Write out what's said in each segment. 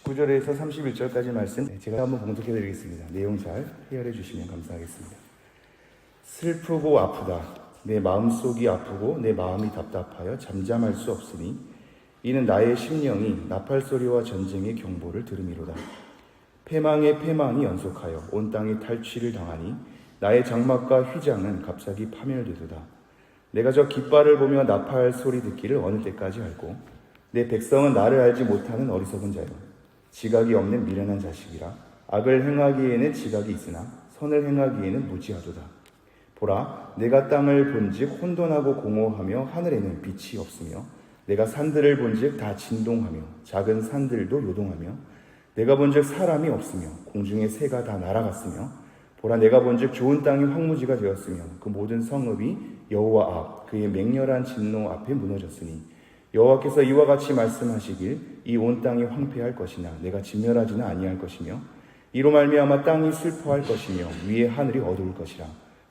19절에서 31절까지 말씀 제가 한번 봉독해 드리겠습니다. 내용 잘 헤아려 주시면 감사하겠습니다. 슬프고 아프다. 내 마음속이 아프고 내 마음이 답답하여 잠잠할 수 없으니 이는 나의 심령이 나팔소리와 전쟁의 경보를 들음이로다. 패망의 패망이 연속하여 온 땅이 탈취를 당하니 나의 장막과 휘장은 갑자기 파멸되도다. 내가 저 깃발을 보며 나팔 소리 듣기를 어느 때까지 할꼬. 내 백성은 나를 알지 못하는 어리석은 자요 지각이 없는 미련한 자식이라. 악을 행하기에는 지각이 있으나 선을 행하기에는 무지하도다. 보라, 내가 땅을 본즉 혼돈하고 공허하며 하늘에는 빛이 없으며 내가 산들을 본즉 다 진동하며 작은 산들도 요동하며 내가 본즉 사람이 없으며 공중의 새가 다 날아갔으며 보라, 내가 본즉 좋은 땅이 황무지가 되었으며 그 모든 성읍이 여호와 앞 그의 맹렬한 진노 앞에 무너졌으니 여호와께서 이와 같이 말씀하시길 이 온 땅이 황폐할 것이나 내가 진멸하지는 아니할 것이며 이로 말미암아 땅이 슬퍼할 것이며 위에 하늘이 어두울 것이라.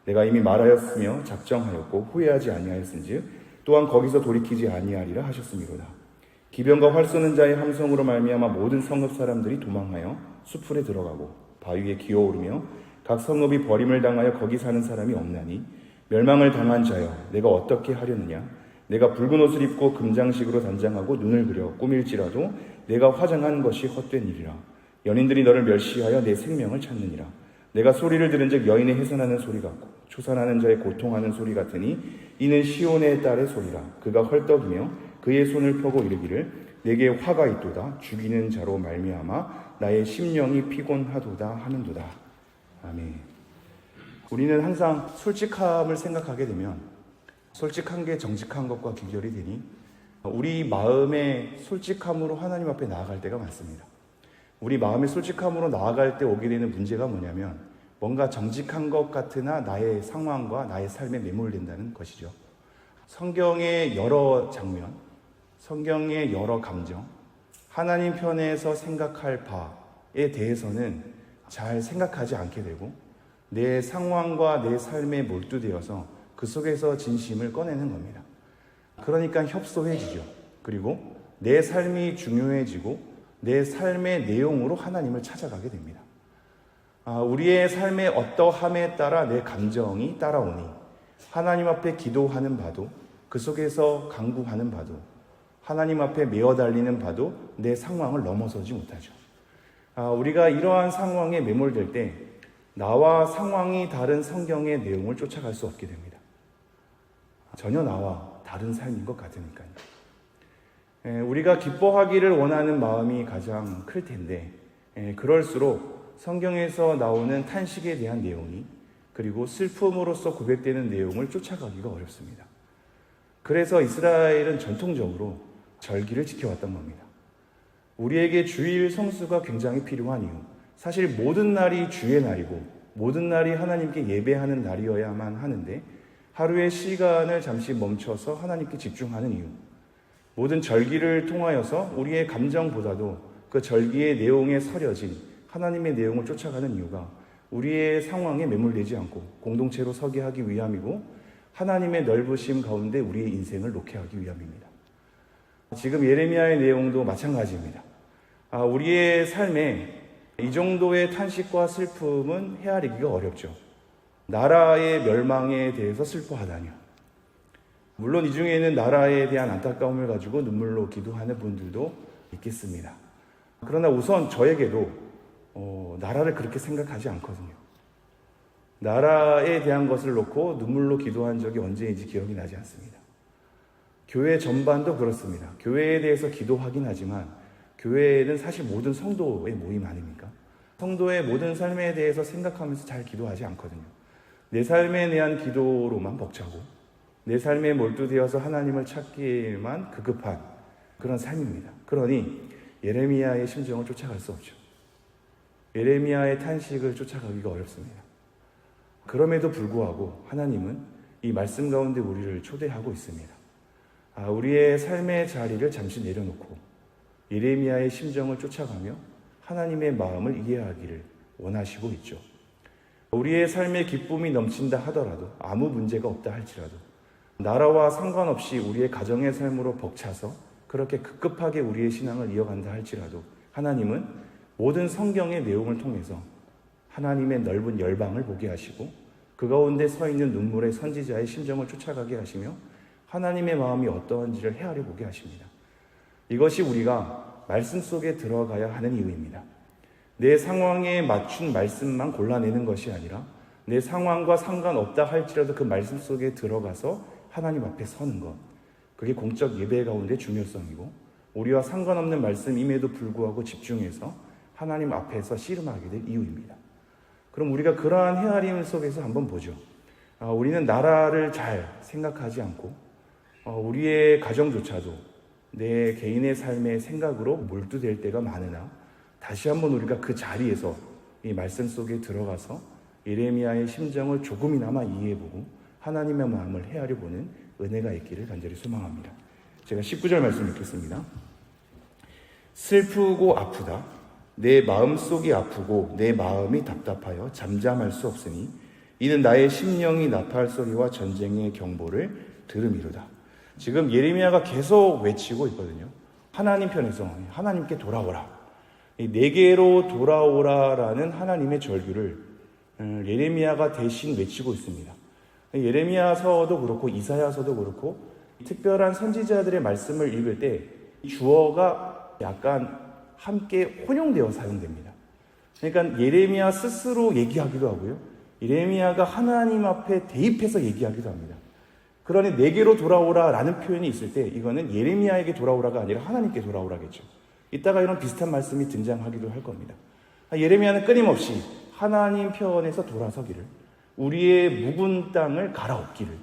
내가 이미 말하였으며 작정하였고 후회하지 아니하였은즉 또한 거기서 돌이키지 아니하리라 하셨음이로다. 기병과 활 쏘는 자의 함성으로 말미암아 모든 성읍 사람들이 도망하여 수풀에 들어가고 바위에 기어오르며 각 성읍이 버림을 당하여 거기 사는 사람이 없나니 멸망을 당한 자여 내가 어떻게 하려느냐. 내가 붉은 옷을 입고 금장식으로 단장하고 눈을 그려 꾸밀지라도 내가 화장한 것이 헛된 일이라. 연인들이 너를 멸시하여 내 생명을 찾느니라. 내가 소리를 들은즉 여인의 해산하는 소리 같고 초산하는 자의 고통하는 소리 같으니 이는 시온의 딸의 소리라. 그가 헐떡이며 그의 손을 펴고 이르기를 내게 화가 있도다. 죽이는 자로 말미암아 나의 심령이 피곤하도다 하는도다. 아멘. 우리는 항상 솔직함을 생각하게 되면 솔직한 게 정직한 것과 귀결이 되니 우리 마음의 솔직함으로 하나님 앞에 나아갈 때가 많습니다. 우리 마음의 솔직함으로 나아갈 때 오게 되는 문제가 뭐냐면 뭔가 정직한 것 같으나 나의 상황과 나의 삶에 매몰된다는 것이죠. 성경의 여러 장면, 성경의 여러 감정, 하나님 편에서 생각할 바에 대해서는 잘 생각하지 않게 되고 내 상황과 내 삶에 몰두되어서 그 속에서 진심을 꺼내는 겁니다. 그러니까 협소해지죠. 그리고 내 삶이 중요해지고 내 삶의 내용으로 하나님을 찾아가게 됩니다. 우리의 삶의 어떠함에 따라 내 감정이 따라오니 하나님 앞에 기도하는 바도 그 속에서 간구하는 바도 하나님 앞에 메어 달리는 바도 내 상황을 넘어서지 못하죠. 우리가 이러한 상황에 매몰될 때 나와 상황이 다른 성경의 내용을 쫓아갈 수 없게 됩니다. 전혀 나와 다른 삶인 것 같으니까요. 우리가 기뻐하기를 원하는 마음이 가장 클 텐데 그럴수록 성경에서 나오는 탄식에 대한 내용이 그리고 슬픔으로서 고백되는 내용을 쫓아가기가 어렵습니다. 그래서 이스라엘은 전통적으로 절기를 지켜왔던 겁니다. 우리에게 주일 성수가 굉장히 필요한 이유, 사실 모든 날이 주의 날이고 모든 날이 하나님께 예배하는 날이어야만 하는데 하루의 시간을 잠시 멈춰서 하나님께 집중하는 이유, 모든 절기를 통하여서 우리의 감정보다도 그 절기의 내용에 서려진 하나님의 내용을 쫓아가는 이유가 우리의 상황에 매몰되지 않고 공동체로 서게 하기 위함이고 하나님의 넓으심 가운데 우리의 인생을 놓게 하기 위함입니다. 지금 예레미야의 내용도 마찬가지입니다. 우리의 삶에 이 정도의 탄식과 슬픔은 헤아리기가 어렵죠. 나라의 멸망에 대해서 슬퍼하다니요. 물론 이 중에는 나라에 대한 안타까움을 가지고 눈물로 기도하는 분들도 있겠습니다. 그러나 우선 저에게도 나라를 그렇게 생각하지 않거든요. 나라에 대한 것을 놓고 눈물로 기도한 적이 언제인지 기억이 나지 않습니다. 교회 전반도 그렇습니다. 교회에 대해서 기도하긴 하지만 교회는 사실 모든 성도의 모임 아닙니까? 성도의 모든 삶에 대해서 생각하면서 잘 기도하지 않거든요. 내 삶에 대한 기도로만 벅차고 내 삶에 몰두되어서 하나님을 찾기에만 급급한 그런 삶입니다. 그러니 예레미야의 심정을 쫓아갈 수 없죠. 예레미야의 탄식을 쫓아가기가 어렵습니다. 그럼에도 불구하고 하나님은 이 말씀 가운데 우리를 초대하고 있습니다. 우리의 삶의 자리를 잠시 내려놓고 예레미야의 심정을 쫓아가며 하나님의 마음을 이해하기를 원하시고 있죠. 우리의 삶에 기쁨이 넘친다 하더라도 아무 문제가 없다 할지라도 나라와 상관없이 우리의 가정의 삶으로 벅차서 그렇게 급급하게 우리의 신앙을 이어간다 할지라도 하나님은 모든 성경의 내용을 통해서 하나님의 넓은 열방을 보게 하시고 그 가운데 서 있는 눈물의 선지자의 심정을 쫓아가게 하시며 하나님의 마음이 어떠한지를 헤아려 보게 하십니다. 이것이 우리가 말씀 속에 들어가야 하는 이유입니다. 내 상황에 맞춘 말씀만 골라내는 것이 아니라 내 상황과 상관없다 할지라도 그 말씀 속에 들어가서 하나님 앞에 서는 것, 그게 공적 예배 가운데 중요성이고 우리와 상관없는 말씀임에도 불구하고 집중해서 하나님 앞에서 씨름하게 될 이유입니다. 그럼 우리가 그러한 헤아림 속에서 한번 보죠. 우리는 나라를 잘 생각하지 않고 우리의 가정조차도 내 개인의 삶의 생각으로 몰두될 때가 많으나 다시 한번 우리가 그 자리에서 이 말씀 속에 들어가서 예레미야의 심정을 조금이나마 이해해보고 하나님의 마음을 헤아려 보는 은혜가 있기를 간절히 소망합니다. 제가 19절 말씀 읽겠습니다. 슬프고 아프다. 내 마음속이 아프고 내 마음이 답답하여 잠잠할 수 없으니 이는 나의 심령이 나팔 소리와 전쟁의 경보를 들음이로다. 지금 예레미야가 계속 외치고 있거든요. 하나님 편에서 하나님께 돌아오라. 내게로 돌아오라라는 하나님의 절규를 예레미야가 대신 외치고 있습니다. 예레미야서도 그렇고 이사야서도 그렇고 특별한 선지자들의 말씀을 읽을 때 주어가 약간 함께 혼용되어 사용됩니다. 그러니까 예레미야 스스로 얘기하기도 하고요. 예레미야가 하나님 앞에 대입해서 얘기하기도 합니다. 그러니 내게로 돌아오라라는 표현이 있을 때 이거는 예레미야에게 돌아오라가 아니라 하나님께 돌아오라겠죠. 이따가 이런 비슷한 말씀이 등장하기도 할 겁니다. 예레미야는 끊임없이 하나님 편에서 돌아서기를, 우리의 묵은 땅을 갈아엎기를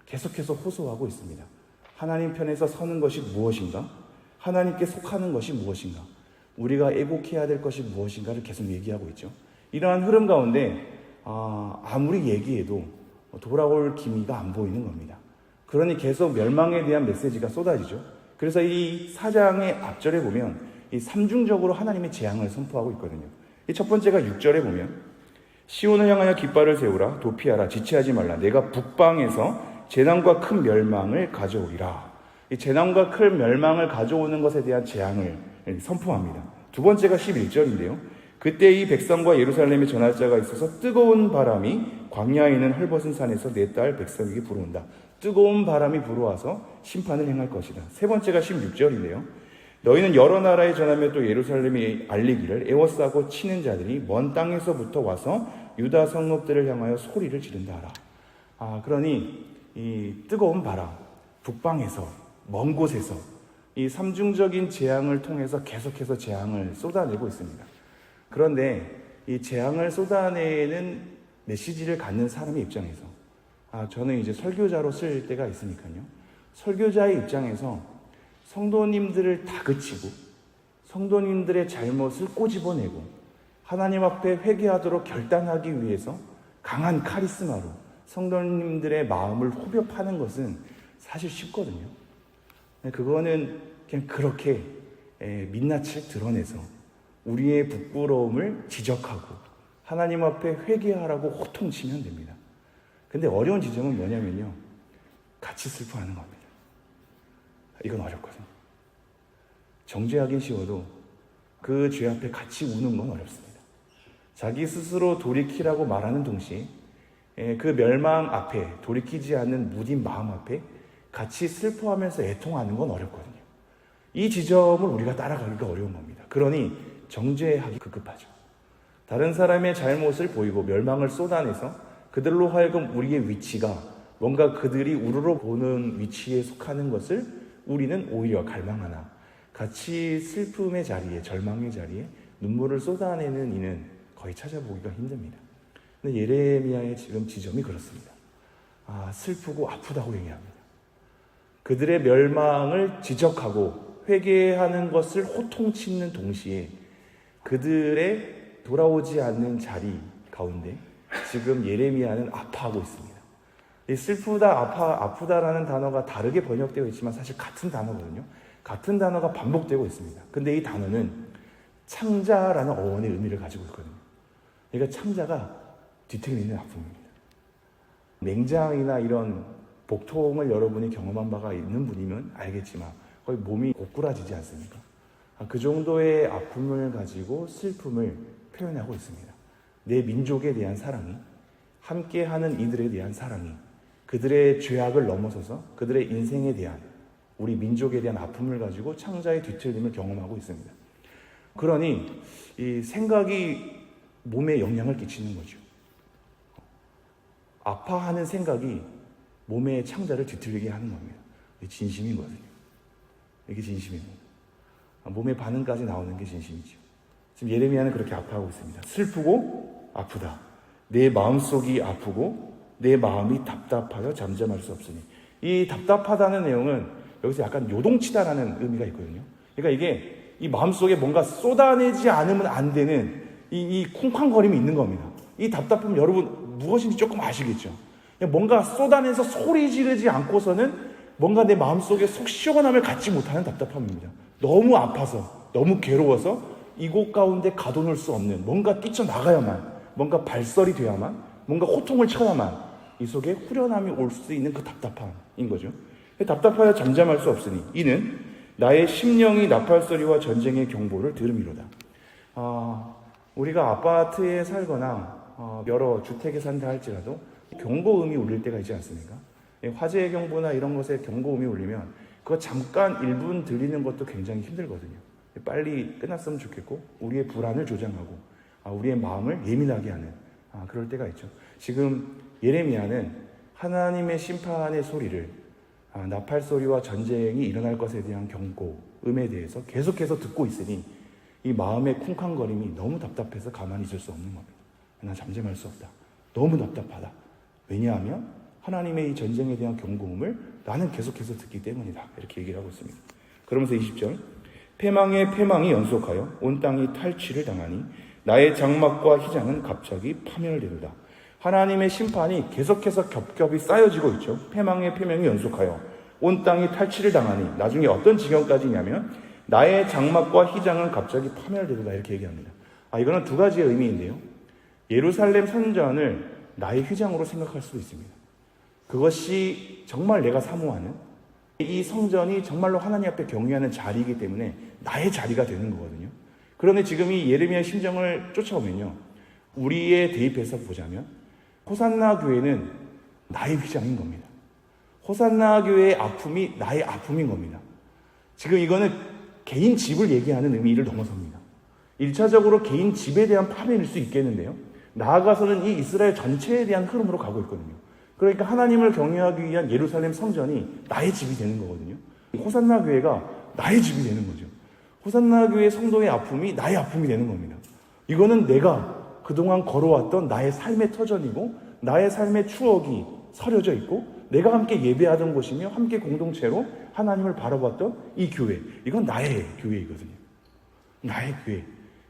계속해서 호소하고 있습니다. 하나님 편에서 서는 것이 무엇인가? 하나님께 속하는 것이 무엇인가? 우리가 애곡해야 될 것이 무엇인가를 계속 얘기하고 있죠. 이러한 흐름 가운데 아무리 얘기해도 돌아올 기미가 안 보이는 겁니다. 그러니 계속 멸망에 대한 메시지가 쏟아지죠. 그래서 이 4장의 앞절에 보면 이 삼중적으로 하나님의 재앙을 선포하고 있거든요. 이 첫 번째가 6절에 보면 시온을 향하여 깃발을 세우라, 도피하라, 지체하지 말라. 내가 북방에서 재난과 큰 멸망을 가져오리라. 이 재난과 큰 멸망을 가져오는 것에 대한 재앙을 선포합니다. 두 번째가 11절인데요. 그때 이 백성과 예루살렘에 전할 자가 있어서 뜨거운 바람이 광야에 있는 헐벗은 산에서 내 딸 백성에게 불어온다. 뜨거운 바람이 불어와서 심판을 행할 것이다. 세 번째가 16절인데요. 너희는 여러 나라에 전하며 또 예루살렘에 알리기를 애워싸고 치는 자들이 먼 땅에서부터 와서 유다 성읍들을 향하여 소리를 지른다 하라. 그러니 이 뜨거운 바람, 북방에서 먼 곳에서 이 삼중적인 재앙을 통해서 계속해서 재앙을 쏟아내고 있습니다. 그런데 이 재앙을 쏟아내는 메시지를 갖는 사람의 입장에서 저는 이제 설교자로 쓸 때가 있으니까요. 설교자의 입장에서 성도님들을 다그치고 성도님들의 잘못을 꼬집어내고 하나님 앞에 회개하도록 결단하기 위해서 강한 카리스마로 성도님들의 마음을 후벼 파는 것은 사실 쉽거든요. 그거는 그냥 그렇게 민낯을 드러내서 우리의 부끄러움을 지적하고 하나님 앞에 회개하라고 호통치면 됩니다. 근데 어려운 지점은 뭐냐면요. 같이 슬퍼하는 겁니다. 이건 어렵거든요. 정죄하긴 쉬워도 그 죄 앞에 같이 우는 건 어렵습니다. 자기 스스로 돌이키라고 말하는 동시에 그 멸망 앞에 돌이키지 않는 무딘 마음 앞에 같이 슬퍼하면서 애통하는 건 어렵거든요. 이 지점을 우리가 따라가기가 어려운 겁니다. 그러니 정죄하기 급급하죠. 다른 사람의 잘못을 보이고 멸망을 쏟아내서 그들로 하여금 우리의 위치가 뭔가 그들이 우러러 보는 위치에 속하는 것을 우리는 오히려 갈망하나 같이 슬픔의 자리에, 절망의 자리에 눈물을 쏟아내는 이는 거의 찾아보기가 힘듭니다. 근데 예레미야의 지금 지점이 그렇습니다. 슬프고 아프다고 얘기합니다. 그들의 멸망을 지적하고 회개하는 것을 호통치는 동시에 그들의 돌아오지 않는 자리 가운데 지금 예레미야는 아파하고 있습니다. 이 슬프다, 아프다라는 단어가 다르게 번역되어 있지만 사실 같은 단어거든요. 같은 단어가 반복되고 있습니다. 근데 이 단어는 창자라는 어원의 의미를 가지고 있거든요. 그러니까 창자가 뒤틀리는 아픔입니다. 맹장이나 이런 복통을 여러분이 경험한 바가 있는 분이면 알겠지만 거의 몸이 고꾸라지지 않습니까? 그 정도의 아픔을 가지고 슬픔을 표현하고 있습니다. 내 민족에 대한 사랑이, 함께하는 이들에 대한 사랑이 그들의 죄악을 넘어서서 그들의 인생에 대한, 우리 민족에 대한 아픔을 가지고 창자의 뒤틀림을 경험하고 있습니다. 그러니 이 생각이 몸에 영향을 끼치는 거죠. 아파하는 생각이 몸의 창자를 뒤틀리게 하는 겁니다. 이게 진심이거든요. 이게 진심입니다. 몸의 반응까지 나오는 게 진심이죠. 지금 예레미야는 그렇게 아파하고 있습니다. 슬프고 아프다. 내 마음속이 아프고 내 마음이 답답하여 잠잠할 수 없으니. 이 답답하다는 내용은 여기서 약간 요동치다라는 의미가 있거든요. 그러니까 이게 이 마음속에 뭔가 쏟아내지 않으면 안 되는 이 쿵쾅거림이 있는 겁니다. 이 답답함 여러분 무엇인지 조금 아시겠죠? 뭔가 쏟아내서 소리 지르지 않고서는 뭔가 내 마음속에 속 시원함을 갖지 못하는 답답함입니다. 너무 아파서, 너무 괴로워서 이곳 가운데 가둬놓을 수 없는, 뭔가 뛰쳐나가야만, 뭔가 발설이 돼야만, 뭔가 호통을 쳐야만 이 속에 후련함이 올 수 있는 그 답답함인 거죠. 답답하여 잠잠할 수 없으니 이는 나의 심령이 나팔소리와 전쟁의 경보를 들음이로다. 우리가 아파트에 살거나 여러 주택에 산다 할지라도 경보음이 울릴 때가 있지 않습니까? 화재 경보나 이런 것에 경고음이 울리면 그거 잠깐 1분 들리는 것도 굉장히 힘들거든요. 빨리 끝났으면 좋겠고 우리의 불안을 조장하고 우리의 마음을 예민하게 하는 그럴 때가 있죠. 지금 예레미야는 하나님의 심판의 소리를, 나팔소리와 전쟁이 일어날 것에 대한 경고음에 대해서 계속해서 듣고 있으니 이 마음의 쿵쾅거림이 너무 답답해서 가만히 있을 수 없는 겁니다. 나 잠잠할 수 없다. 너무 답답하다. 왜냐하면 하나님의 이 전쟁에 대한 경고음을 나는 계속해서 듣기 때문이다. 이렇게 얘기를 하고 있습니다. 그러면서 20절 패망의 패망이 연속하여 온 땅이 탈취를 당하니 나의 장막과 휘장은 갑자기 파멸되도다. 하나님의 심판이 계속해서 겹겹이 쌓여지고 있죠. 패망의 패망이 연속하여 온 땅이 탈취를 당하니 나중에 어떤 지경까지냐면 나의 장막과 휘장은 갑자기 파멸되도다. 이렇게 얘기합니다. 이거는 두 가지의 의미인데요. 예루살렘 성전을 나의 휘장으로 생각할 수도 있습니다. 그것이 정말 내가 사모하는, 이 성전이 정말로 하나님 앞에 경외하는 자리이기 때문에 나의 자리가 되는 거거든요. 그런데 지금 이 예레미야의 심정을 쫓아오면요, 우리에 대입해서 보자면 호산나 교회는 나의 휘장인 겁니다. 호산나 교회의 아픔이 나의 아픔인 겁니다. 지금 이거는 개인 집을 얘기하는 의미를 넘어섭니다. 1차적으로 개인 집에 대한 파멸일 수 있겠는데요, 나아가서는 이 이스라엘 전체에 대한 흐름으로 가고 있거든요. 그러니까 하나님을 경외하기 위한 예루살렘 성전이 나의 집이 되는 거거든요. 호산나 교회가 나의 집이 되는 거죠. 호산나 교회 성도의 아픔이 나의 아픔이 되는 겁니다. 이거는 내가 그동안 걸어왔던 나의 삶의 터전이고 나의 삶의 추억이 서려져 있고 내가 함께 예배하던 곳이며 함께 공동체로 하나님을 바라봤던 이 교회, 이건 나의 교회이거든요. 나의 교회.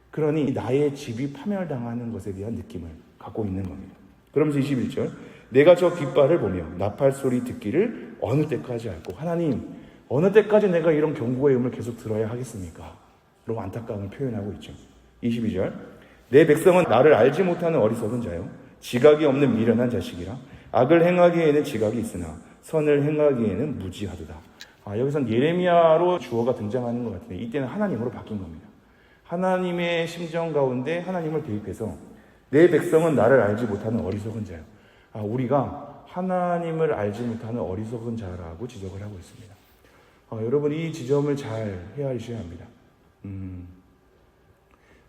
그러니 나의 집이 파멸당하는 것에 대한 느낌을 갖고 있는 겁니다. 그러면서 21절 내가 저 깃발을 보며 나팔 소리 듣기를 어느 때까지 할고, 하나님 어느 때까지 내가 이런 경고의 음을 계속 들어야 하겠습니까? 라고 안타까움을 표현하고 있죠. 22절 내 백성은 나를 알지 못하는 어리석은 자요 지각이 없는 미련한 자식이라 악을 행하기에는 지각이 있으나 선을 행하기에는 무지하도다. 여기선 예레미야로 주어가 등장하는 것 같은데 이때는 하나님으로 바뀐 겁니다. 하나님의 심정 가운데 하나님을 대입해서 내 백성은 나를 알지 못하는 어리석은 자요. 우리가 하나님을 알지 못하는 어리석은 자라고 지적을 하고 있습니다. 여러분 이 지점을 잘 헤아리셔야 합니다.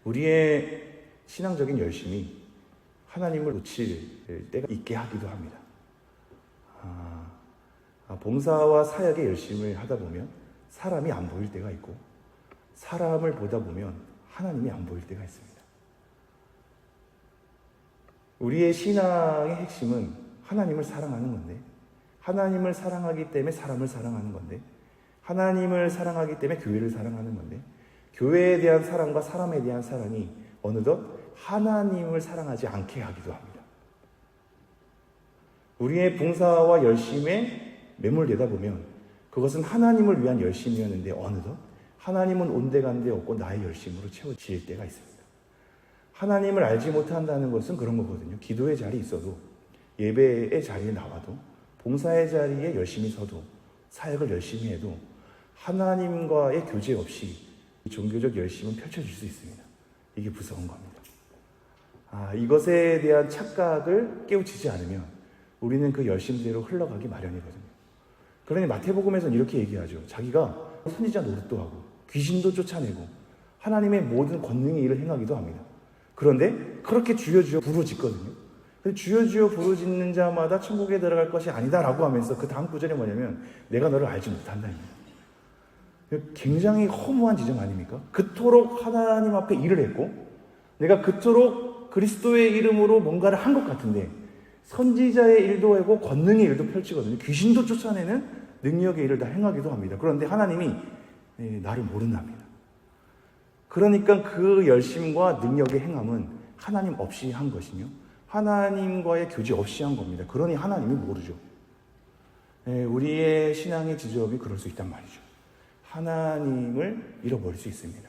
우리의 신앙적인 열심이 하나님을 놓칠 때가 있게 하기도 합니다. 봉사와 사역의 열심을 하다 보면 사람이 안 보일 때가 있고 사람을 보다 보면 하나님이 안 보일 때가 있습니다. 우리의 신앙의 핵심은 하나님을 사랑하는 건데, 하나님을 사랑하기 때문에 사람을 사랑하는 건데, 하나님을 사랑하기 때문에 교회를 사랑하는 건데, 교회에 대한 사랑과 사람에 대한 사랑이 어느덧 하나님을 사랑하지 않게 하기도 합니다. 우리의 봉사와 열심에 매몰되다 보면 그것은 하나님을 위한 열심이었는데 어느덧 하나님은 온데간데 없고 나의 열심으로 채워질 때가 있습니다. 하나님을 알지 못한다는 것은 그런 거거든요. 기도의 자리에 있어도, 예배의 자리에 나와도, 봉사의 자리에 열심히 서도, 사역을 열심히 해도 하나님과의 교제 없이 종교적 열심은 펼쳐질 수 있습니다. 이게 무서운 겁니다. 이것에 대한 착각을 깨우치지 않으면 우리는 그 열심대로 흘러가기 마련이거든요. 그러니 마태복음에서는 이렇게 얘기하죠. 자기가 선지자 노릇도 하고 귀신도 쫓아내고 하나님의 모든 권능의 일을 행하기도 합니다. 그런데 그렇게 주여 주여 부르짖거든요. 주여 주여 부르짖는 자마다 천국에 들어갈 것이 아니다라고 하면서 그 다음 구절이 뭐냐면 내가 너를 알지 못한다입니다. 굉장히 허무한 지점 아닙니까? 그토록 하나님 앞에 일을 했고 내가 그토록 그리스도의 이름으로 뭔가를 한 것 같은데 선지자의 일도 하고 권능의 일도 펼치거든요. 귀신도 쫓아내는 능력의 일을 다 행하기도 합니다. 그런데 하나님이 나를 모른답니다. 그러니까 그 열심과 능력의 행함은 하나님 없이 한 것이며 하나님과의 교제 없이 한 겁니다. 그러니 하나님이 모르죠. 우리의 신앙의 지점이 그럴 수 있단 말이죠. 하나님을 잃어버릴 수 있습니다.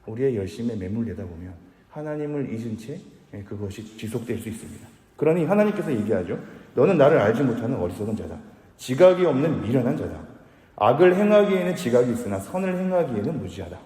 우리의 열심에 매몰되다 보면 하나님을 잊은 채 그것이 지속될 수 있습니다. 그러니 하나님께서 얘기하죠. 너는 나를 알지 못하는 어리석은 자다. 지각이 없는 미련한 자다. 악을 행하기에는 지각이 있으나 선을 행하기에는 무지하다.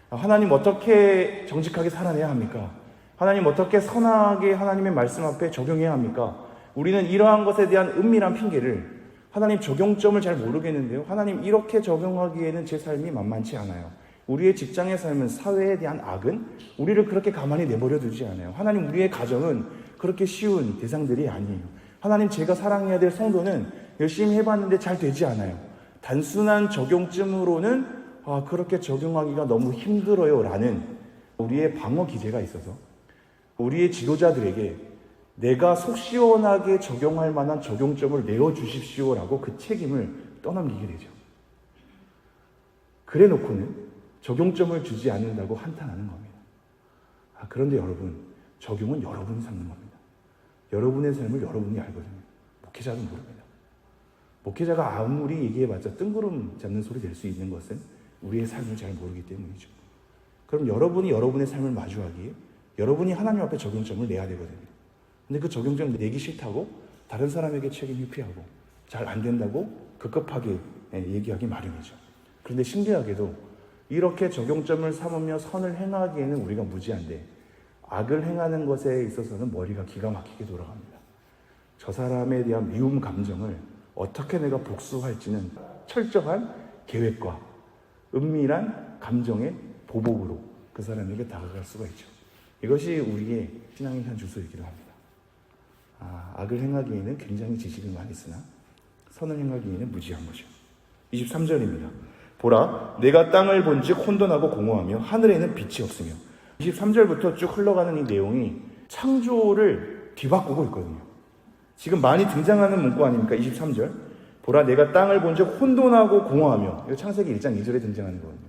하나님 어떻게 정직하게 살아내야 합니까? 하나님 어떻게 선하게 하나님의 말씀 앞에 적용해야 합니까? 우리는 이러한 것에 대한 은밀한 핑계를 하나님 적용점을 잘 모르겠는데요. 하나님 이렇게 적용하기에는 제 삶이 만만치 않아요. 우리의 직장의 삶은 사회에 대한 악은 우리를 그렇게 가만히 내버려 두지 않아요. 하나님 우리의 가정은 그렇게 쉬운 대상들이 아니에요. 하나님 제가 사랑해야 될 성도는 열심히 해봤는데 잘 되지 않아요. 단순한 적용점으로는 그렇게 적용하기가 너무 힘들어요 라는 우리의 방어 기제가 있어서 우리의 지도자들에게 내가 속 시원하게 적용할 만한 적용점을 내어주십시오라고 그 책임을 떠넘기게 되죠. 그래 놓고는 적용점을 주지 않는다고 한탄하는 겁니다. 그런데 여러분, 적용은 여러분이 삼는 겁니다. 여러분의 삶을 여러분이 알거든요. 목회자는 모릅니다. 목회자가 아무리 얘기해봤자 뜬구름 잡는 소리 될 수 있는 것은 우리의 삶을 잘 모르기 때문이죠. 그럼 여러분이 여러분의 삶을 마주하기에 여러분이 하나님 앞에 적용점을 내야 되거든요. 근데 그 적용점 내기 싫다고 다른 사람에게 책임 회피하고 잘 안 된다고 급급하게 얘기하기 마련이죠. 그런데 신기하게도 이렇게 적용점을 삼으며 선을 행하기에는 우리가 무지한데 악을 행하는 것에 있어서는 머리가 기가 막히게 돌아갑니다. 저 사람에 대한 미움 감정을 어떻게 내가 복수할지는 철저한 계획과 은밀한 감정의 보복으로 그 사람에게 다가갈 수가 있죠. 이것이 우리의 신앙의 한 주소이기도 합니다. 악을 행하기에는 굉장히 지식을 많이 쓰나 선을 행하기에는 무지한 거죠. 23절입니다. 보라, 내가 땅을 본즉 혼돈하고 공허하며 하늘에는 빛이 없으며 23절부터 쭉 흘러가는 이 내용이 창조를 뒤바꾸고 있거든요. 지금 많이 등장하는 문구 아닙니까? 23절. 보라, 내가 땅을 본즉 혼돈하고 공허하며. 이거 창세기 1장 2절에 등장하는 거거든요.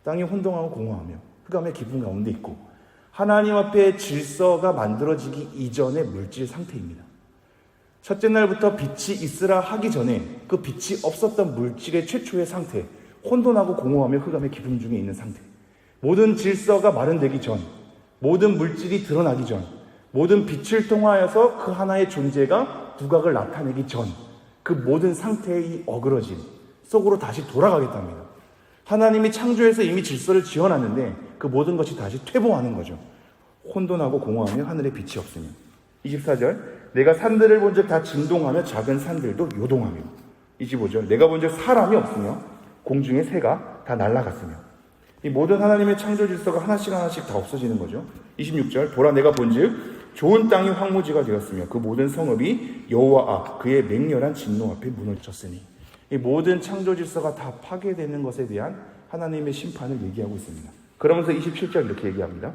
땅이 혼돈하고 공허하며 흑암의 깊은 가운데 있고 하나님 앞에 질서가 만들어지기 이전의 물질 상태입니다. 첫째 날부터 빛이 있으라 하기 전에 그 빛이 없었던 물질의 최초의 상태, 혼돈하고 공허하며 흑암의 깊음 중에 있는 상태. 모든 질서가 마련되기 전, 모든 물질이 드러나기 전, 모든 빛을 통하여서 그 하나의 존재가 두각을 나타내기 전, 그 모든 상태의 어그러짐 속으로 다시 돌아가겠답니다. 하나님이 창조해서 이미 질서를 지어놨는데 그 모든 것이 다시 퇴보하는 거죠. 혼돈하고 공허하며 하늘에 빛이 없으며. 24절. 내가 산들을 본즉 다 진동하며 작은 산들도 요동하며. 25절. 내가 본즉 사람이 없으며 공중의 새가 다 날아갔으며. 이 모든 하나님의 창조 질서가 하나씩 하나씩 다 없어지는 거죠. 26절. 보라, 내가 본즉 좋은 땅이 황무지가 되었으며 그 모든 성읍이 여호와 앞 그의 맹렬한 진노 앞에 무너졌으니. 이 모든 창조 질서가 다 파괴되는 것에 대한 하나님의 심판을 얘기하고 있습니다. 그러면서 27절 이렇게 얘기합니다.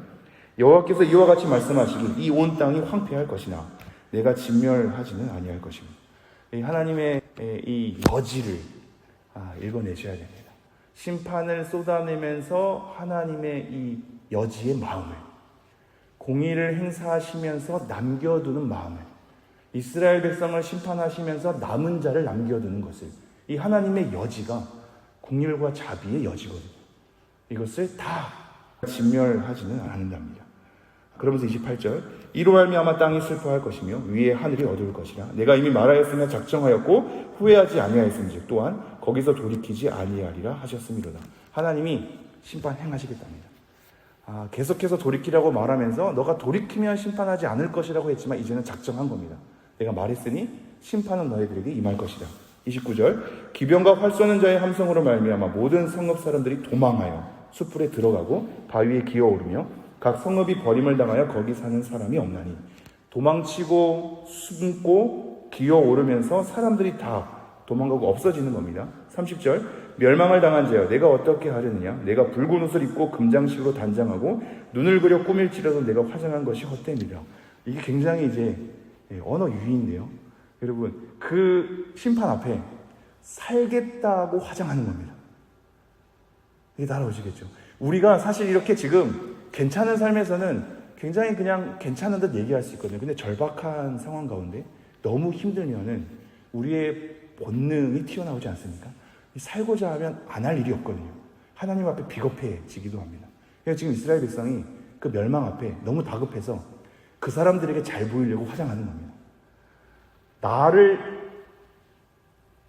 여호와께서 이와 같이 말씀하시길 이 온 땅이 황폐할 것이나 내가 진멸하지는 아니할 것입니다. 이 하나님의 이 여지를 읽어내셔야 됩니다. 심판을 쏟아내면서 하나님의 이 여지의 마음을, 공의를 행사하시면서 남겨두는 마음을, 이스라엘 백성을 심판하시면서 남은 자를 남겨두는 것을, 이 하나님의 여지가 공률과 자비의 여지거든요. 이것을 다 진멸하지는 않는답니다. 그러면서 28절. 이로 말미암아 땅이 슬퍼할 것이며 위에 하늘이 어두울 것이라. 내가 이미 말하였으며 작정하였고 후회하지 아니하였음즉 또한 거기서 돌이키지 아니하리라 하셨음이로다. 하나님이 심판 행하시겠답니다. 계속해서 돌이키라고 말하면서 너가 돌이키면 심판하지 않을 것이라고 했지만 이제는 작정한 겁니다. 내가 말했으니 심판은 너희들에게 임할 것이다. 29절 기병과 활 쏘는 자의 함성으로 말미암아 모든 성읍 사람들이 도망하여 숯불에 들어가고 바위에 기어오르며 각 성읍이 버림을 당하여 거기 사는 사람이 없나니 도망치고 숨고 기어오르면서 사람들이 다 도망가고 없어지는 겁니다. 30절 멸망을 당한 자여 내가 어떻게 하려느냐 내가 붉은 옷을 입고 금장식으로 단장하고 눈을 그려 꾸밀지라도 내가 화장한 것이 헛됨이라. 이게 굉장히 이제 언어 유희인데요. 여러분 그 심판 앞에 살겠다고 화장하는 겁니다. 이게 따라오시겠죠. 우리가 사실 이렇게 지금 괜찮은 삶에서는 굉장히 그냥 괜찮은 듯 얘기할 수 있거든요. 근데 절박한 상황 가운데 너무 힘들면은 우리의 본능이 튀어나오지 않습니까? 살고자 하면 안 할 일이 없거든요. 하나님 앞에 비겁해지기도 합니다. 그래서 지금 이스라엘 백성이 그 멸망 앞에 너무 다급해서 그 사람들에게 잘 보이려고 화장하는 겁니다. 나를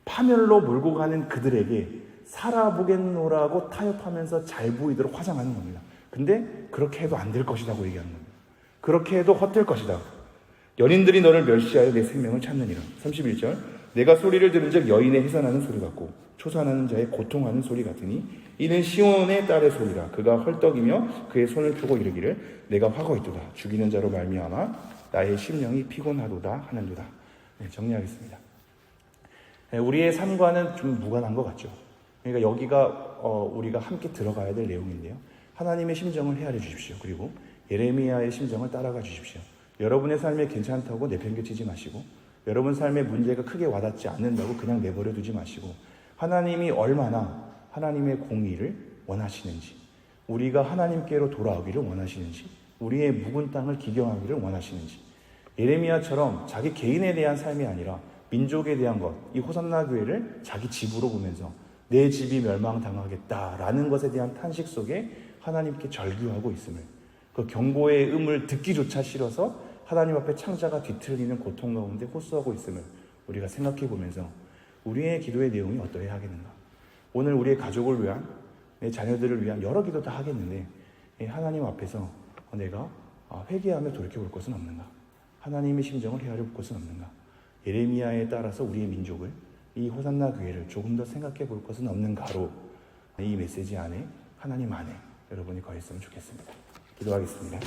파멸로 몰고 가는 그들에게 살아보겠노라고 타협하면서 잘 보이도록 화장하는 겁니다. 근데 그렇게 해도 안 될 것이라고 얘기하는 겁니다. 그렇게 해도 헛될 것이다. 연인들이 너를 멸시하여 내 생명을 찾느니라. 31절 내가 소리를 들은즉 여인의 해산하는 소리 같고 초산하는 자의 고통하는 소리 같으니 이는 시온의 딸의 소리라. 그가 헐떡이며 그의 손을 펴고 이르기를 내가 화가 있도다. 죽이는 자로 말미암아 나의 심령이 피곤하도다 하는도다. 정리하겠습니다. 우리의 삶과는 좀 무관한 것 같죠. 그러니까 여기가 우리가 함께 들어가야 될 내용인데요. 하나님의 심정을 헤아려 주십시오. 그리고 예레미야의 심정을 따라가 주십시오. 여러분의 삶에 괜찮다고 내팽개치지 마시고 여러분 삶의 문제가 크게 와닿지 않는다고 그냥 내버려 두지 마시고 하나님이 얼마나 하나님의 공의를 원하시는지 우리가 하나님께로 돌아오기를 원하시는지 우리의 묵은 땅을 기경하기를 원하시는지 예레미야처럼 자기 개인에 대한 삶이 아니라 민족에 대한 것, 이 호산나 교회를 자기 집으로 보면서 내 집이 멸망당하겠다라는 것에 대한 탄식 속에 하나님께 절규하고 있음을 그 경고의 음을 듣기조차 싫어서 하나님 앞에 창자가 뒤틀리는 고통 가운데 호소하고 있음을 우리가 생각해 보면서 우리의 기도의 내용이 어떠해야 하겠는가. 오늘 우리의 가족을 위한 내 자녀들을 위한 여러 기도 다 하겠는데 하나님 앞에서 내가 회개하며 돌이켜볼 것은 없는가. 하나님의 심정을 헤아려 볼 것은 없는가. 예레미야에 따라서 우리의 민족을 이 호산나 교회를 조금 더 생각해 볼 것은 없는가로 이 메시지 안에 하나님 안에 여러분이 거했으면 좋겠습니다. 기도하겠습니다.